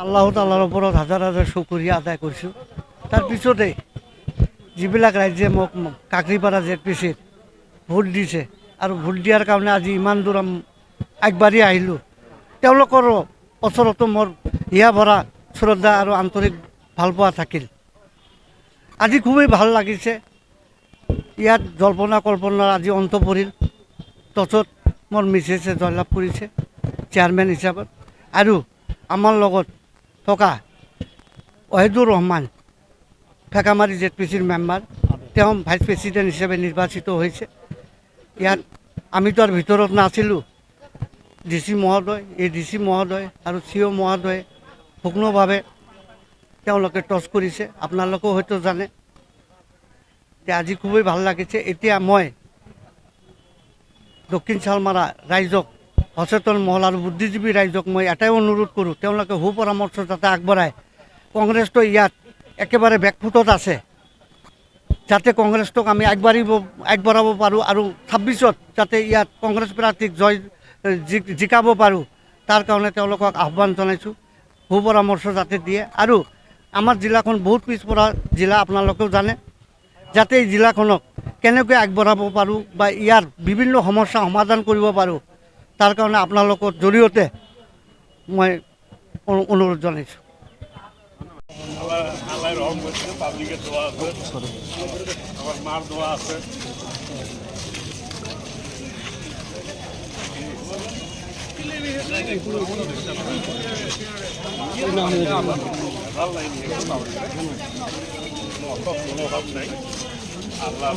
আল্লাহ তাআলাৰ ওপৰত হাজাৰ হাজাৰ শুকৰিয়া আদায় কৰিছোঁ। তাৰপিছতে যিবিলাক ৰাইজে মোক কাকৰিপাৰা ZPCত ভোট দিছে আৰু ভোট দিয়াৰ কাৰণে আজি ইমান দূৰ আগবাঢ়ি আহিলোঁ, তেওঁলোকৰ ওচৰতো মোৰ হিয়া ভৰা শ্ৰদ্ধা আৰু আন্তৰিক ভালপোৱা থাকিল। আজি খুবেই ভাল লাগিছে। ইয়াত জল্পনা কল্পনাৰ আজি অন্ত পৰিল। টছত মোৰ মিছেছে জয়লাভ কৰিছে চেয়াৰমেন হিচাপত, আৰু আমাৰ লগত থকা ৱাহিদুৰ ৰহমান ফেকামাৰী ZPCৰ মেম্বাৰ, তেওঁ ভাইচ প্ৰেছিডেণ্ট হিচাপে নিৰ্বাচিত হৈছে। ইয়াত আমিতো আৰু ভিতৰত নাছিলোঁ। DC মহোদয়, ADC মহোদয় আৰু CO মহোদয়ে সুগ্নভাৱে তেওঁলোকে টছ কৰিছে, আপোনালোকেও হয়তো জানে। আজি খুবেই ভাল লাগিছে। এতিয়া মই দক্ষিণ শালমাৰা ৰাইজক, সচেতন মহল আৰু বুদ্ধিজীৱী ৰাইজক মই এটাই অনুৰোধ কৰোঁ, তেওঁলোকে সুপৰামৰ্শ যাতে আগবঢ়ায়। কংগ্ৰেছটো ইয়াত একেবাৰে বেকফুটত আছে, যাতে কংগ্ৰেছটোক আমি আগবঢ়াব পাৰোঁ আৰু 26ত যাতে ইয়াত কংগ্ৰেছ প্ৰাৰ্থীক জিকাব পাৰোঁ, তাৰ কাৰণে তেওঁলোকক আহ্বান জনাইছোঁ। সুপৰামৰ্শ যাতে দিয়ে, আৰু আমাৰ জিলাখন বহুত পিছপৰা জিলা, আপোনালোকেও জানে। যাতে এই জিলাখনক কেনেকৈ আগবঢ়াব পাৰোঁ বা ইয়াৰ বিভিন্ন সমস্যা সমাধান কৰিব পাৰোঁ, তাৰ কাৰণে আপোনালোকৰ জৰিয়তে মই অনুৰোধ জনাইছোঁ। আল্লাহ